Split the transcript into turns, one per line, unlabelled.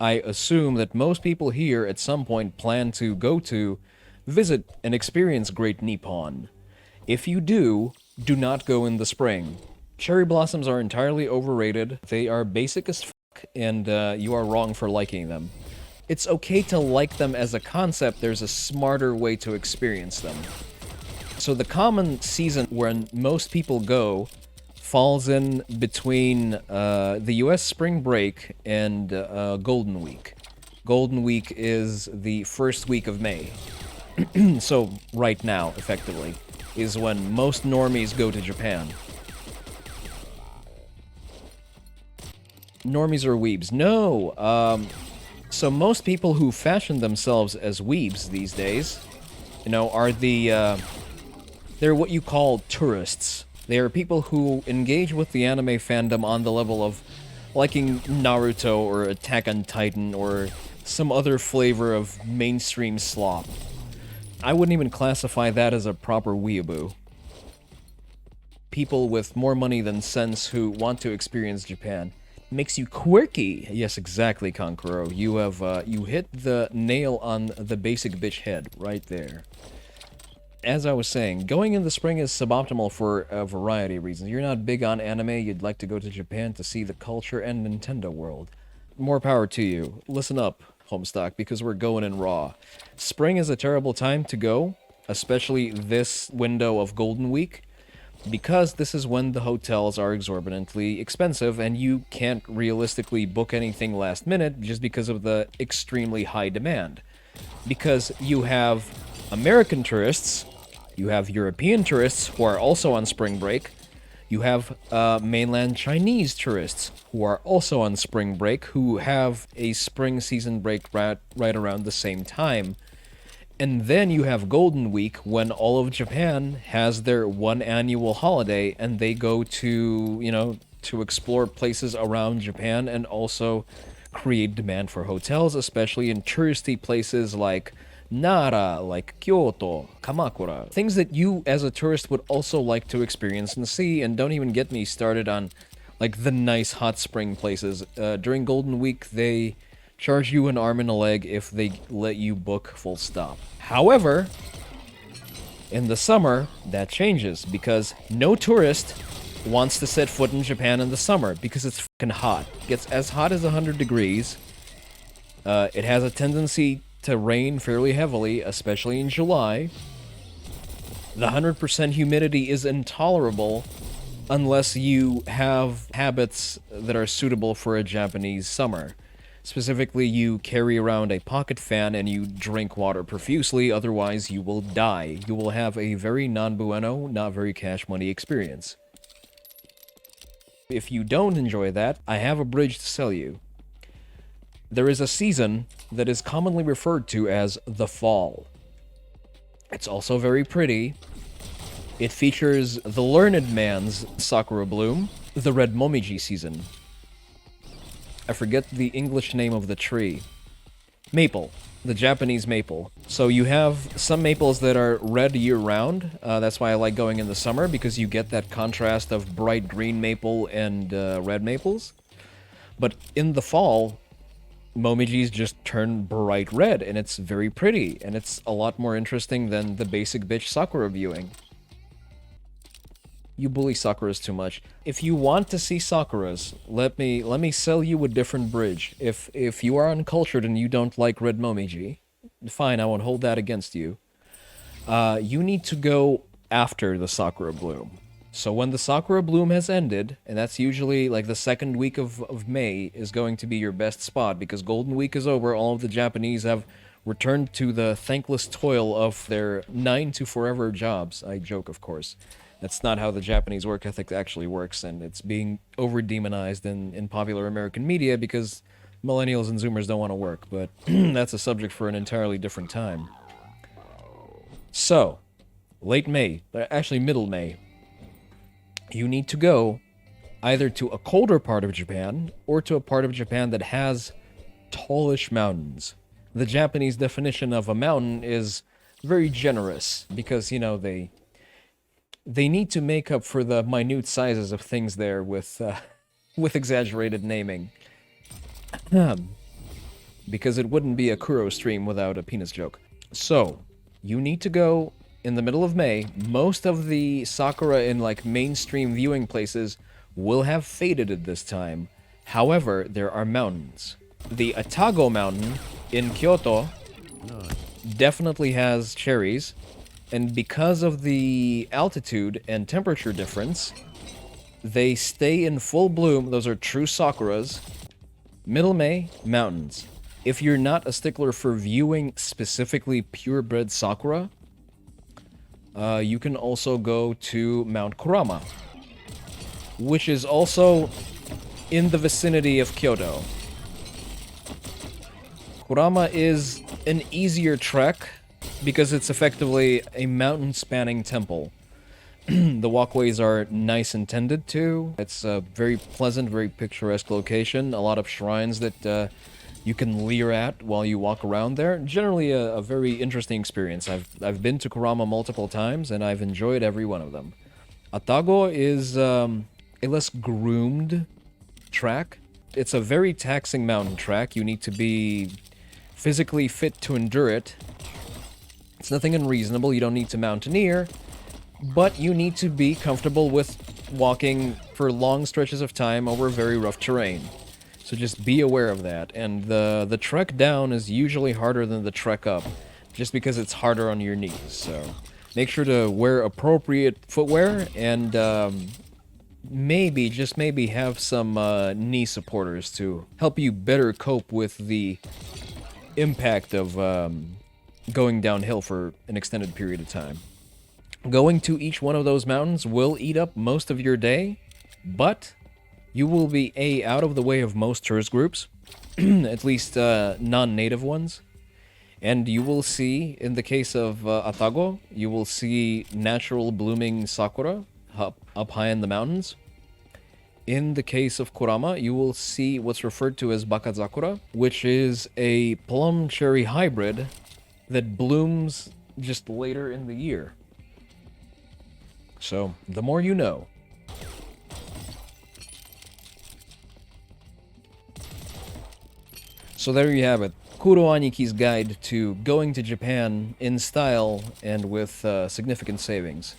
I assume that most people here at some point plan to go to, visit, and experience Great Nippon. If you do not go in the spring. Cherry blossoms are entirely overrated. They are basic as fuck, and you are wrong for liking them. It's okay to like them as a concept, there's a smarter way to experience them. So the common season when most people go falls in between the US spring break and Golden Week. Golden Week is the first week of May. So right now, effectively, is when most normies go to Japan. Normies are weebs. No, so most people who fashion themselves as weebs these days, you know, are they're what you call tourists. They are people who engage with the anime fandom on the level of liking Naruto or Attack on Titan or some other flavor of mainstream slop. I wouldn't even classify that as a proper weeaboo. People with more money than sense who want to experience Japan. Makes you quirky. Yes, exactly, Kankuro. You have, you hit the nail on the basic bitch head right there. As I was saying, going in the spring is suboptimal for a variety of reasons. You're not big on anime, you'd like to go to Japan to see the culture and Nintendo world. More power to you. Listen up, Homestock, because we're going in raw. Spring is a terrible time to go, especially this window of Golden Week, because this is when the hotels are exorbitantly expensive and you can't realistically book anything last minute just because of the extremely high demand. Because you have American tourists, you have European tourists who are also on spring break, you have mainland Chinese tourists who are also on spring break, who have a spring season break right around the same time. And then you have Golden Week, when all of Japan has their one annual holiday, and they go to, you know, to explore places around Japan and also create demand for hotels, especially in touristy places like Nara, like Kyoto, Kamakura. Things that you, as a tourist, would also like to experience and see, and don't even get me started on, like, the nice hot spring places. During Golden Week, they charge you an arm and a leg if they let you book full stop. However, in the summer, that changes, because no tourist wants to set foot in Japan in the summer, because it's fucking hot. It gets as hot as 100 degrees. It has a tendency to rain fairly heavily, especially in July. The 100% humidity is intolerable unless you have habits that are suitable for a Japanese summer. Specifically, you carry around a pocket fan and you drink water profusely, otherwise you will die. You will have a very non-bueno, not very cash money experience. If you don't enjoy that, I have a bridge to sell you. There is a season that is commonly referred to as the fall. It's also very pretty. It features the learned man's Sakura bloom, the red momiji season. I forget the English name of the tree. Maple. The Japanese maple. So you have some maples that are red year-round. That's why I like going in the summer, because you get that contrast of bright green maple and red maples. But in the fall, momijis just turn bright red, and it's very pretty, and it's a lot more interesting than the basic bitch Sakura viewing. You bully Sakuras too much. If you want to see Sakuras, let me sell you a different bridge. If you are uncultured and you don't like red momiji, fine, I won't hold that against you. You need to go after the Sakura bloom. So when the Sakura bloom has ended, and that's usually like the second week of May, is going to be your best spot, because Golden Week is over, all of the Japanese have returned to the thankless toil of their 9 to forever jobs. I joke, of course. That's not how the Japanese work ethic actually works, and it's being over-demonized in popular American media because millennials and Zoomers don't want to work, but that's a subject for an entirely different time. So, late May, actually middle May, you need to go either to a colder part of Japan or to a part of Japan that has tallish mountains. The Japanese definition of a mountain is very generous because, you know, they need to make up for the minute sizes of things there with exaggerated naming. because it wouldn't be a Kuro stream without a penis joke. So, you need to go in the middle of May. Most of the Sakura in like mainstream viewing places will have faded at this time. However, there are mountains. The Atago Mountain in Kyoto definitely has cherries, and because of the altitude and temperature difference, they stay in full bloom. Those are true Sakuras. Middle May, mountains. If you're not a stickler for viewing specifically purebred Sakura, you can also go to Mount Kurama, which is also in the vicinity of Kyoto. Kurama is an easier trek because it's effectively a mountain-spanning temple. The walkways are nice and tended to. It's a very pleasant, very picturesque location. A lot of shrines that you can leer at while you walk around there. Generally a very interesting experience. I've been to Kurama multiple times, and I've enjoyed every one of them. Atago is a less groomed track. It's a very taxing mountain track. You need to be physically fit to endure it. It's nothing unreasonable. You don't need to mountaineer, but you need to be comfortable with walking for long stretches of time over very rough terrain. So just be aware of that. And the trek down is usually harder than the trek up, just because it's harder on your knees. So make sure to wear appropriate footwear, and maybe, just maybe, have some knee supporters to help you better cope with the impact of going downhill for an extended period of time. Going to each one of those mountains will eat up most of your day, but you will be out of the way of most tourist groups, at least non-native ones, and you will see, in the case of Atago, you will see natural blooming sakura up high in the mountains. In the case of Kurama, you will see what's referred to as bakazakura, which is a plum cherry hybrid that blooms just later in the year. So, the more you know. So there you have it. Kuro Aniki's guide to going to Japan in style and with significant savings.